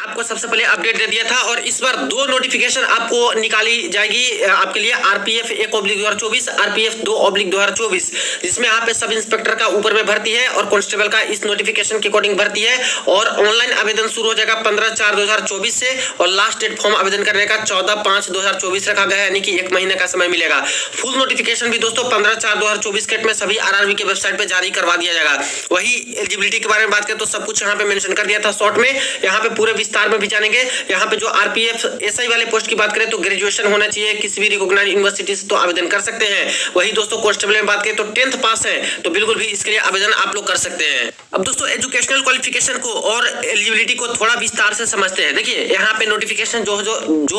आपको सबसे पहले अपडेट दे दिया था और इस बार 2 नोटिफिकेशन आपको निकाली जाएगी आपके लिए आरपीएफ 1/2024, आरपीएफ 2/2024, जिसमें यहाँ पे सब इंस्पेक्टर का ऊपर में भर्ती है और कांस्टेबल का इस नोटिफिकेशन के अकॉर्डिंग भर्ती है। और ऑनलाइन आवेदन शुरू हो जाएगा 15/4/2024 से और लास्ट डेट फॉर्म आवेदन करने का 14/5/2024 रखा गया है, यानी कि 1 महीने का समय मिलेगा। फुल नोटिफिकेशन भी दोस्तों 15/4/2024 के में सभी आरआरबी के वेबसाइट पे जारी करवा दिया जाएगा। वही एलिजिबिलिटी के बारे में बात करें तो सब कुछ यहाँ पे मेंशन कर दिया था शॉर्ट में, यहाँ पे पूरे विस्तार में भी जानेंगे। यहाँ पे जो आरपीएफ एसआई वाले पोस्ट की बात करें तो ग्रेजुएशन होना चाहिए, किसी भी रिकॉग्नाइज्ड यूनिवर्सिटी से तो आवेदन कर सकते हैं। वही दोस्तों कांस्टेबल में बात करें तो 10th पास है तो बिल्कुल भी इसके लिए आवेदन आप लोग कर सकते हैं। अब दोस्तों एजुकेशनल क्वालिफिकेशन को और एलिजिबिलिटी को थोड़ा विस्तार से समझते हैं। देखिए यहाँ पे नोटिफिकेशन जो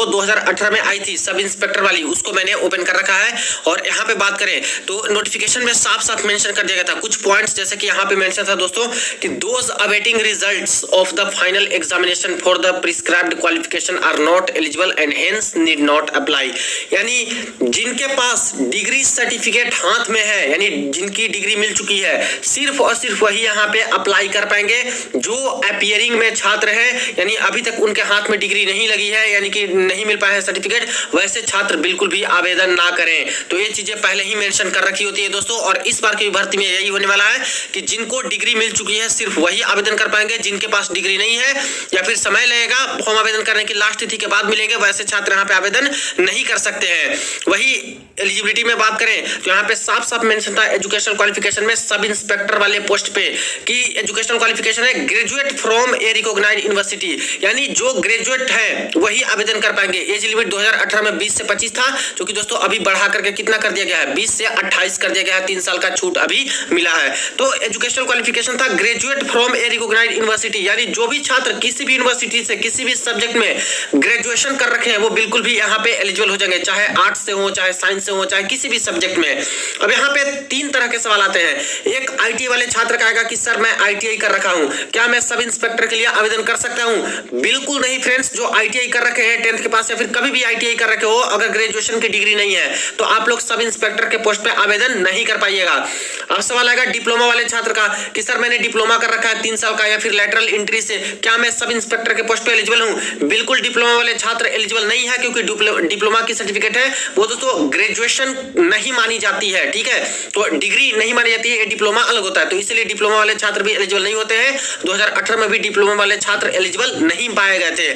2018 में आई थी सब इंस्पेक्टर वाली, उसको मैंने ओपन कर रखा है और यहाँ पे बात करें तो नोटिफिकेशन में साफ साफ मेंशन कर दिया गया था कुछ पॉइंट्स, जैसे कि यहाँ पे मेंशन था दोस्तों कि those awaiting results of the final examination for the prescribed qualification are not eligible and hence need not apply. यानी जिनके पास डिग्री सर्टिफिकेट हाथ में है, यानी जिनकी डिग्री मिल चुकी है, सिर्फ और सिर्फ वही यहाँ पे अप्लाई कर पाएंगे। जो अपीयरिंग में छात्र है, यानी अभी तक उनके हाथ में डिग्री नहीं लगी है, यानी कि नहीं मिल पाया है सर्टिफिकेट, वैसे छात्र बिल्कुल भी आवेदन ना करें। तो ये चीजें पहले ही मेंशन कर रखी होती है दोस्तों। और इस बार की भर्ती में यही होने वाला है कि जिनको डिग्री मिल चुकी है सिर्फ वही आवेदन कर पाएंगे, जिनके पास डिग्री नहीं है या फिर समय लगेगा फॉर्म आवेदन करने की लास्ट तिथि के बाद मिलेंगे, वैसे छात्र यहाँ पे आवेदन नहीं कर सकते हैं। वही एलिजिबिलिटी में बात करें तो यहाँ पे साफ साफ मेंशन था एजुकेशनल क्वालिफिकेशन में सब इंस्पेक्टर वाले पोस्ट पे कि एजुकेशनल क्वालिफिकेशन है graduate from a recognised university, यानी जो ग्रेजुएट है वही आवेदन कर पाएंगे। एज लिमिट 2018 में 20 से 25 था, जो कि दोस्तों अभी बढ़ा करके कितना कर दिया गया है, 20 से 28 कर दिया गया है, 3 साल का छूट अभी मिला है। तो एजुकेशनल क्वालिफिकेशन था graduate from a recognised university, यानी जो भी छात्र किसी भी यूनिवर्सिटी से किसी भी सब्जेक्ट में ग्रेजुएशन कर रखे हैं वो बिल्कुल भी यहाँ पे एलिजिबल हो जाएंगे, चाहे आर्ट्स से हो, चाहे साइंस से हो, चाहे किसी भी सब्जेक्ट में। अब यहाँ पे 3 तरह के सवाल आते हैं। एक आईटीआई वाले छात्र का आएगा कि सर मैं आईटीआई कर रखा हूँ, क्या मैं सब इंस्पेक्टर के लिए आवेदन कर सकता हूँ? बिल्कुल नहीं फ्रेंड्स। जो आईटीआई कर रखे हैं 10th के पास या फिर कभी भी आईटीआई कर रखे हो, अगर ग्रेजुएशन की डिग्री नहीं है तो आप लोग सब इंस्पेक्टर के पोस्ट पे आवेदन नहीं कर पाइएगा। अब सवाल आएगा डिप्लोमा वाले छात्र का कि सर मैंने डिप्लोमा कर रखा है 3 साल का या फिर लेटरल एंट्री से, क्या मैं सब इंस्पेक्टर के पोस्ट पे एलिजिबल हूँ? बिल्कुल डिप्लोमा वाले छात्र एलिजिबल नहीं है, क्योंकि डिप्लोमा की सर्टिफिकेट है वो दोस्तों ग्रेजुएशन नहीं मानी जाती है, ठीक है, तो डिग्री नहीं मानी जाती है, डिप्लोमा अलग होता है, तो इसलिए डिप्लोमा वाले छात्र भी एलिजिबल नहीं होते हैं। 2018 में भी डिप्लोमा वाले छात्र एलिजिबल नहीं पाए गए थे।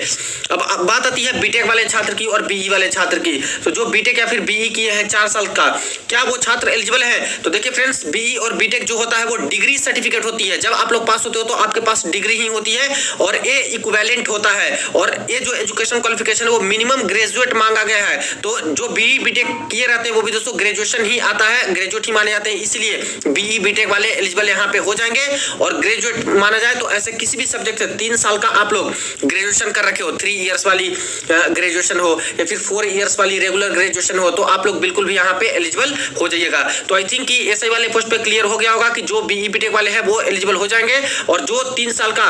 अब बात आती है बीटेक वाले छात्र की और बीई वाले छात्र की। तो जो बीटेक या फिर बीई किए हैं 4 साल का, क्या वो छात्र एलिजिबल है? तो देखिए फ्रेंड्स, बीई और बीटेक जो होता है वो डिग्री सर्टिफिकेट होती है। जब आप लोग पास होते हो तो आपके पास डिग्री ही होती है और ए इक्विवेलेंट होता है। और ये जो एजुकेशन क्वालिफिकेशन है वो मिनिमम ग्रेजुएट मांगा गया है। तो जो बीई बीटेक किए रहते हैं वो भी दोस्तों ग्रेजुएशन ही आता है, ग्रेजुएट ही माने जाते हैं, इसलिए बीई बीटेक वाले एलिजिबल यहाँ पे हो जाएंगे। और ग्रेजुएट माना जाए तो ऐसे किसी भी सब्जेक्ट से 3 साल का आप लोग ग्रेजुएशन कर रखे हो, 3 इयर्स वाली ग्रेजुएशन हो या फिर 4 इयर्स वाली रेगुलर ग्रेजुएशन हो, तो आप लोग बिल्कुल भी यहाँ पे एलिजिबल हो जाइएगा। तो आई थिंक कि एसआई वाले पोस्ट पे क्लियर हो गया होगा कि जो बीई बीटेक वाले हैं वो एलिजिबल हो जाएंगे और जो 3 साल का